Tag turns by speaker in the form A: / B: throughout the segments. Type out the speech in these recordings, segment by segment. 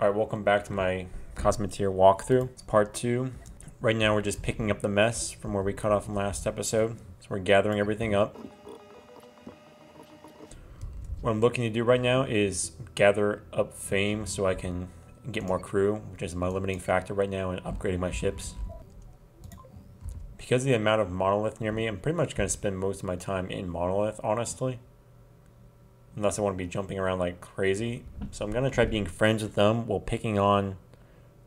A: Alright, welcome back to my Cosmoteer walkthrough. It's part 2. Right now we're just picking up the mess from where we cut off in last episode. So we're gathering everything up. What I'm looking to do right now is gather up fame so I can get more crew, which is my limiting factor right now in upgrading my ships. Because of the amount of monolith near me, I'm pretty much going to spend most of my time in monolith, honestly. Unless I want to be jumping around like crazy. So I'm going to try being friends with them while picking on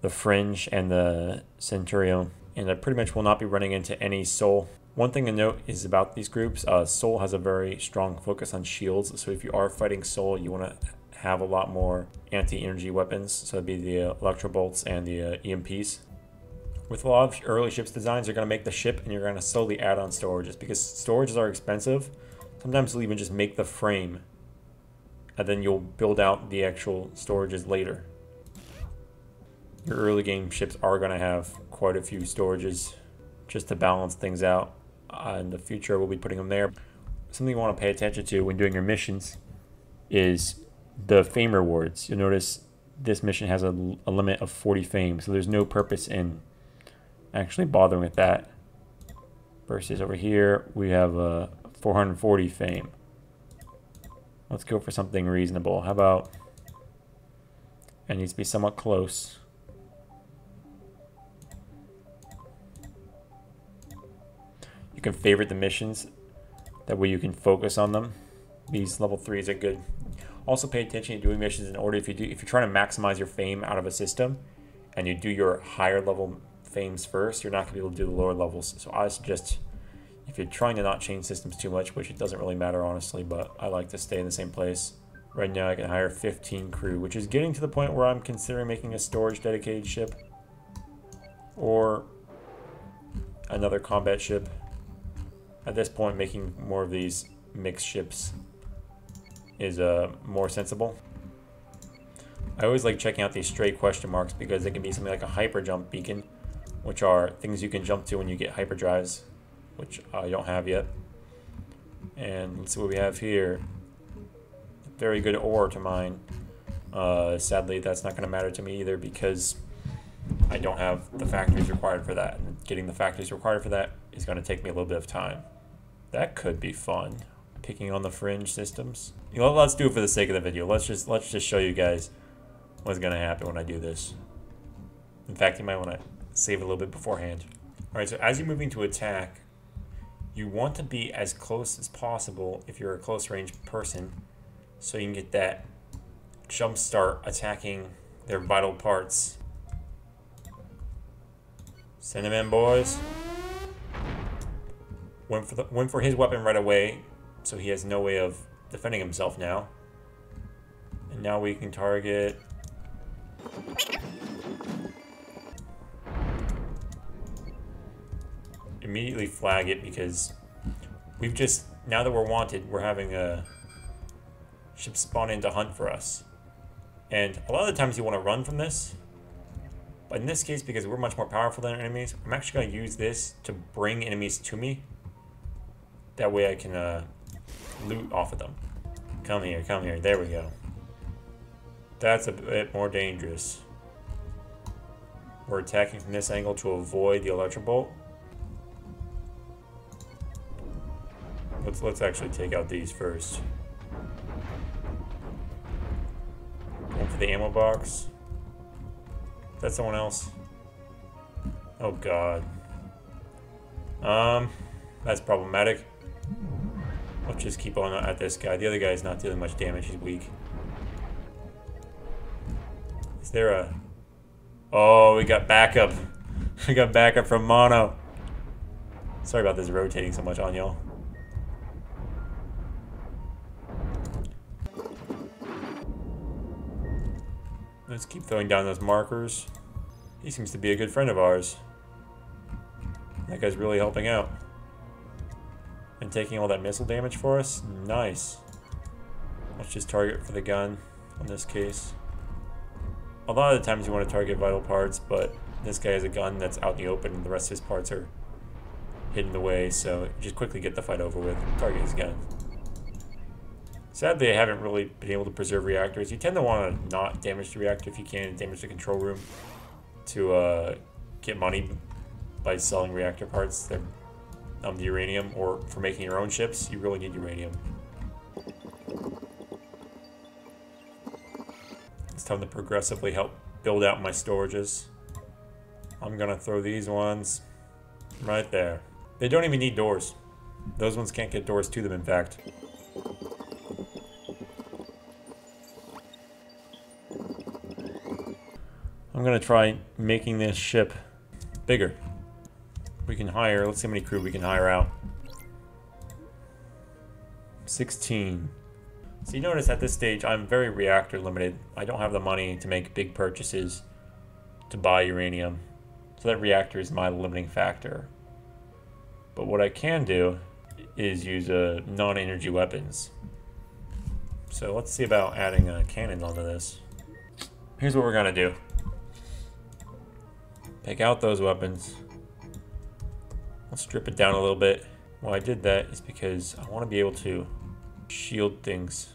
A: the Fringe and the Centurion. And I pretty much will not be running into any Soul. One thing to note is about these groups, Soul has a very strong focus on shields. So if you are fighting Soul, you want to have a lot more anti-energy weapons. So that'd be the Electro Bolts and the EMPs. With a lot of early ships designs, you're going to make the ship and you're going to slowly add on storages. Because storages are expensive, sometimes you'll even just make the frame and then you'll build out the actual storages later. Your early game ships are going to have quite a few storages just to balance things out. In the future, we'll be putting them there. Something you want to pay attention to when doing your missions is the fame rewards. You'll notice this mission has a limit of 40 fame, so there's no purpose in actually bothering with that. Versus over here, we have 440 fame. Let's go for something reasonable. How about, it needs to be somewhat close. You can favorite the missions. That way you can focus on them. These level 3s are good. Also pay attention to doing missions in order. If you're trying to maximize your fame out of a system and you do your higher level fames first, you're not going to be able to do the lower levels. So I suggest, if you're trying to not change systems too much, which it doesn't really matter honestly, but I like to stay in the same place. Right now I can hire 15 crew, which is getting to the point where I'm considering making a storage dedicated ship or another combat ship. At this point, making more of these mixed ships is more sensible. I always like checking out these stray question marks because they can be something like a hyper jump beacon, which are things you can jump to when you get hyperdrives, which I don't have yet. And let's see what we have here. Very good ore to mine. Sadly, that's not going to matter to me either because I don't have the factories required for that. And getting the factories required for that is going to take me a little bit of time. That could be fun. Picking on the Fringe systems. You know, let's do it for the sake of the video. Let's just show you guys what's going to happen when I do this. In fact, you might want to save a little bit beforehand. Alright, so as you're moving to attack, you want to be as close as possible if you're a close range person, so you can get that jump start attacking their vital parts. Send him in, boys. Went for his weapon right away, so he has no way of defending himself now. And now we can target. Immediately flag it because we've just, now that we're wanted, we're having a ship spawn in to hunt for us. And a lot of the times you want to run from this. But in this case, because we're much more powerful than our enemies, I'm actually going to use this to bring enemies to me. That way I can loot off of them. Come here, come here. There we go. That's a bit more dangerous. We're attacking from this angle to avoid the Electro Bolt. Let's actually take out these first. Going for the ammo box. Is that someone else? Oh god. That's problematic. Let's just keep on at this guy. The other guy is not dealing much damage. He's weak. Is there a... Oh, we got backup. We got backup from Mono. Sorry about this rotating so much on y'all. Let's keep throwing down those markers. He seems to be a good friend of ours. That guy's really helping out. And taking all that missile damage for us? Nice. Let's just target for the gun in this case. A lot of the times you want to target vital parts, but this guy has a gun that's out in the open and the rest of his parts are hidden away, so just quickly get the fight over with. Target his gun. Sadly, I haven't really been able to preserve reactors. You tend to want to not damage the reactor if you can, and damage the control room to get money by selling reactor parts. They're the uranium, or for making your own ships, you really need uranium. It's time to progressively help build out my storages. I'm gonna throw these ones right there. They don't even need doors. Those ones can't get doors to them, in fact. I'm gonna try making this ship bigger. We can hire, let's see how many crew we can hire out. 16. So you notice at this stage, I'm very reactor limited. I don't have the money to make big purchases to buy uranium. So that reactor is my limiting factor. But what I can do is use non-energy weapons. So let's see about adding cannons onto this. Here's what we're gonna do. Take out those weapons. I'll strip it down a little bit. Why I did that is because I want to be able to shield things.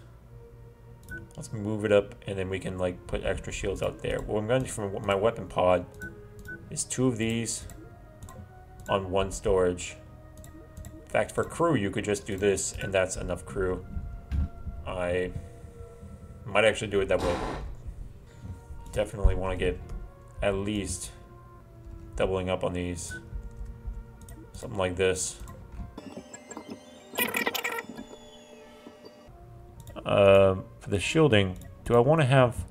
A: Let's move it up, and then we can like put extra shields out there. What I'm going to do from my weapon pod is 2 of these on 1 storage. In fact, for crew, you could just do this, and that's enough crew. I might actually do it that way. Definitely want to get at least doubling up on these. Something like this. For the shielding, do I want to have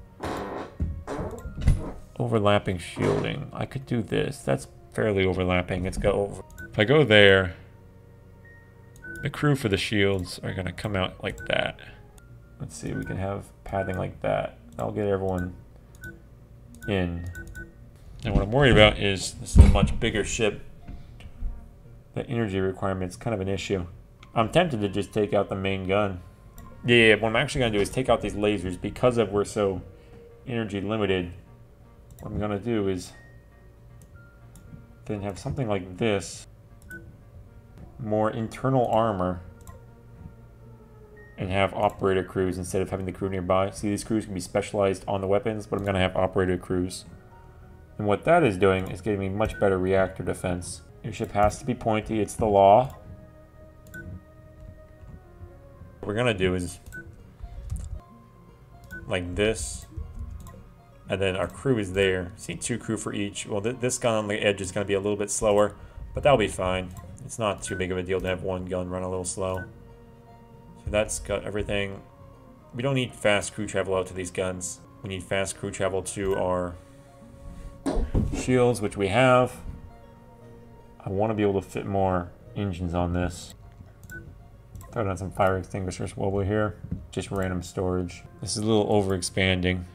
A: overlapping shielding? I could do this. That's fairly overlapping. Let's go over. If I go there, the crew for the shields are going to come out like that. Let's see, we can have padding like that. That'll get everyone in. And what I'm worried about is this is a much bigger ship. The energy requirement's kind of an issue. I'm tempted to just take out the main gun. Yeah, what I'm actually going to do is take out these lasers. Because we're so energy limited, what I'm going to do is then have something like this. More internal armor. And have operator crews instead of having the crew nearby. See, these crews can be specialized on the weapons, but I'm going to have operator crews. And what that is doing is getting me much better reactor defense. Your ship has to be pointy, it's the law. What we're gonna do is like this, and then our crew is there. See, 2 crew for each. Well, this gun on the edge is gonna be a little bit slower, but that'll be fine. It's not too big of a deal to have 1 gun run a little slow. So that's got everything. We don't need fast crew travel out to these guns. We need fast crew travel to our shields, which we have. I want to be able to fit more engines on this. Throw down some fire extinguishers while we're here. Just random storage. This is a little over expanding.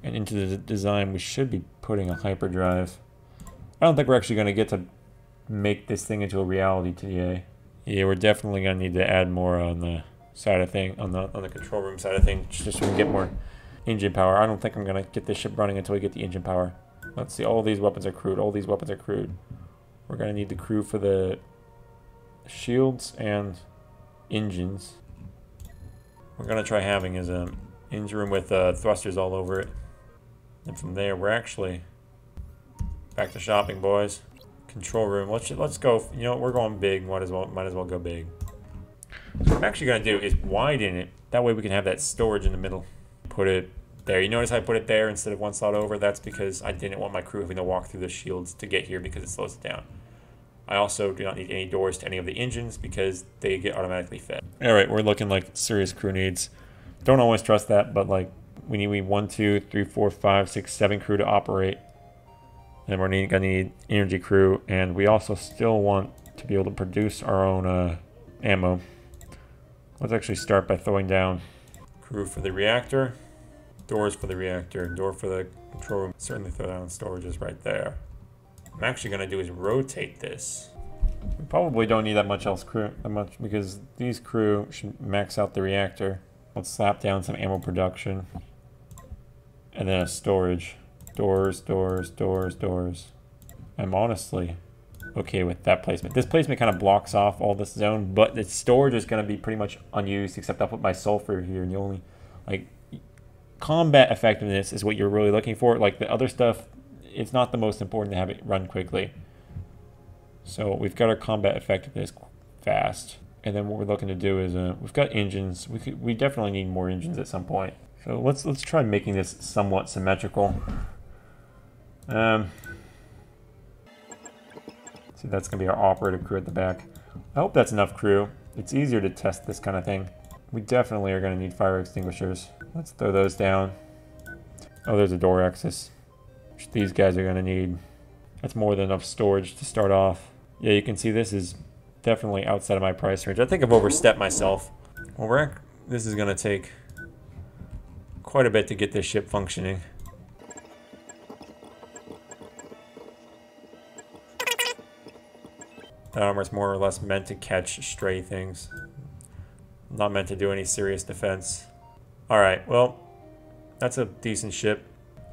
A: And into the design, we should be putting a hyperdrive. I don't think we're actually going to get to make this thing into a reality today. Yeah, we're definitely going to need to add more on the side of thing, on the control room side of things, just so we can get more engine power. I don't think I'm going to get this ship running until we get the engine power. Let's see, all these weapons are crewed. All these weapons are crewed. We're going to need the crew for the shields and engines. We're going to try having is an engine room with thrusters all over it. And from there, we're actually back to shopping, boys. Control room. Let's go. You know, we're going big. Might as well go big. So what I'm actually going to do is widen it. That way we can have that storage in the middle. Put it there. You notice I put it there instead of 1 slot over? That's because I didn't want my crew having to walk through the shields to get here because it slows it down. I also do not need any doors to any of the engines because they get automatically fed. Alright, we're looking like serious crew needs. Don't always trust that, but like we need 1, 2, 3, 4, 5, 6, 7 crew to operate. And we're gonna need energy crew, and we also still want to be able to produce our own ammo. Let's actually start by throwing down crew for the reactor. Doors for the reactor, door for the control room. Certainly throw down storages right there. What I'm actually going to do is rotate this. We probably don't need that much because these crew should max out the reactor. Let's slap down some ammo production. And then a storage. Doors, doors, doors, doors. I'm honestly okay with that placement. This placement kind of blocks off all this zone, but the storage is going to be pretty much unused, except I'll put my sulfur here, and you only, like, combat effectiveness is what you're really looking for. Like the other stuff, it's not the most important to have it run quickly. So we've got our combat effectiveness fast. And then what we're looking to do is, we've got engines. We definitely need more engines at some point. So let's try making this somewhat symmetrical. See, that's gonna be our operator crew at the back. I hope that's enough crew. It's easier to test this kind of thing. We definitely are gonna need fire extinguishers. Let's throw those down. Oh, there's a door axis, which these guys are gonna need. That's more than enough storage to start off. Yeah, you can see this is definitely outside of my price range. I think I've overstepped myself. Well, this is gonna take quite a bit to get this ship functioning. That armor is more or less meant to catch stray things. Not meant to do any serious defense. Alright, well, that's a decent ship.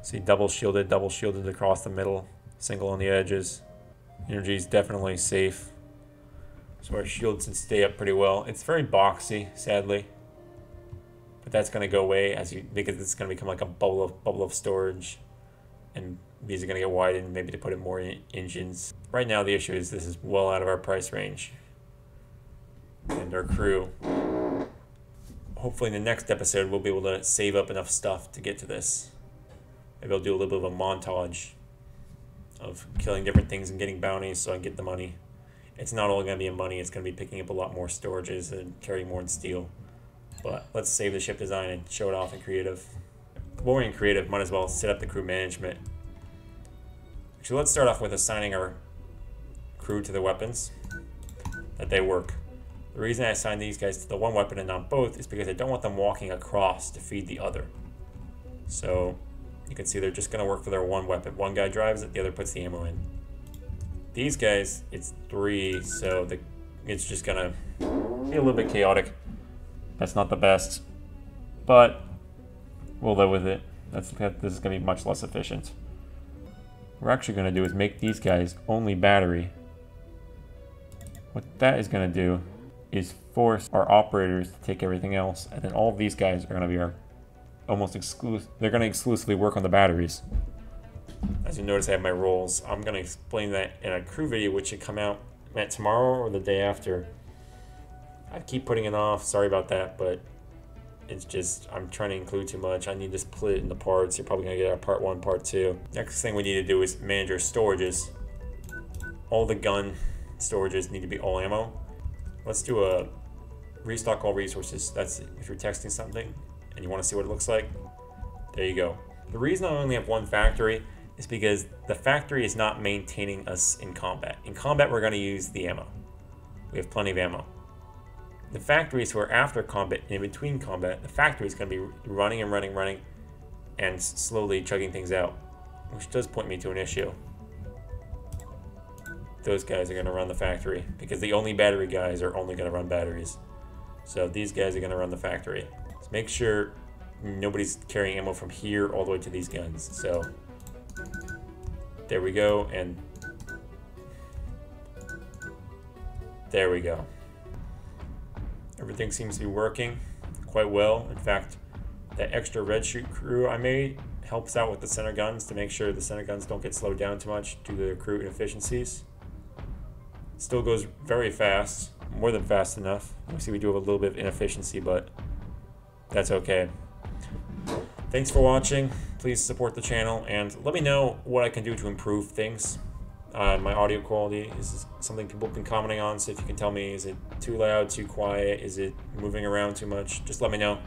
A: See, double shielded across the middle, single on the edges. Energy is definitely safe. So our shields can stay up pretty well. It's very boxy, sadly. But that's going to go away because it's going to become like a bubble of storage. And these are going to get widened, maybe to put in more engines. Right now the issue is this is well out of our price range. And our crew. Hopefully in the next episode we'll be able to save up enough stuff to get to this. Maybe I'll do a little bit of a montage of killing different things and getting bounties so I can get the money. It's not all going to be in money, it's going to be picking up a lot more storages and carrying more in steel. But let's save the ship design and show it off in creative. While we're in creative, might as well set up the crew management. Actually, let's start off with assigning our crew to the weapons, that they work. The reason I assign these guys to the one weapon and not both is because I don't want them walking across to feed the other. So you can see they're just going to work for their one weapon. One guy drives it, the other puts the ammo in. These guys, it's 3, so it's just going to be a little bit chaotic. That's not the best, but we'll live with it. This is going to be much less efficient. What we're actually going to do is make these guys only battery. What that is going to do is force our operators to take everything else, and then all of these guys are going to be our almost exclusive. They're going to exclusively work on the batteries. As you notice, I have my roles. I'm going to explain that in a crew video, which should come out tomorrow or the day after. I keep putting it off. Sorry about that, but it's just I'm trying to include too much. I need to split it into parts. You're probably going to get our part 1, part 2. Next thing we need to do is manage our storages. All the gun storages need to be all ammo. Let's do a restock all resources. That's if you're testing something and you want to see what it looks like. There you go. The reason I only have one factory is because the factory is not maintaining us in combat. In combat, we're going to use the ammo. We have plenty of ammo. The factories who are after combat and in between combat, the factory is going to be running and slowly chugging things out, which does point me to an issue. Those guys are going to run the factory because the only battery guys are only going to run batteries. So these guys are going to run the factory. So make sure nobody's carrying ammo from here all the way to these guns. So there we go, and there we go. Everything seems to be working quite well. In fact, that extra red chute crew I made helps out with the center guns to make sure the center guns don't get slowed down too much due to their crew inefficiencies. It still goes very fast, more than fast enough. Obviously we do have a little bit of inefficiency, but that's okay. Thanks for watching. Please support the channel and let me know what I can do to improve things. My audio quality is something people have been commenting on, so if you can tell me, is it too loud, too quiet, is it moving around too much, just let me know.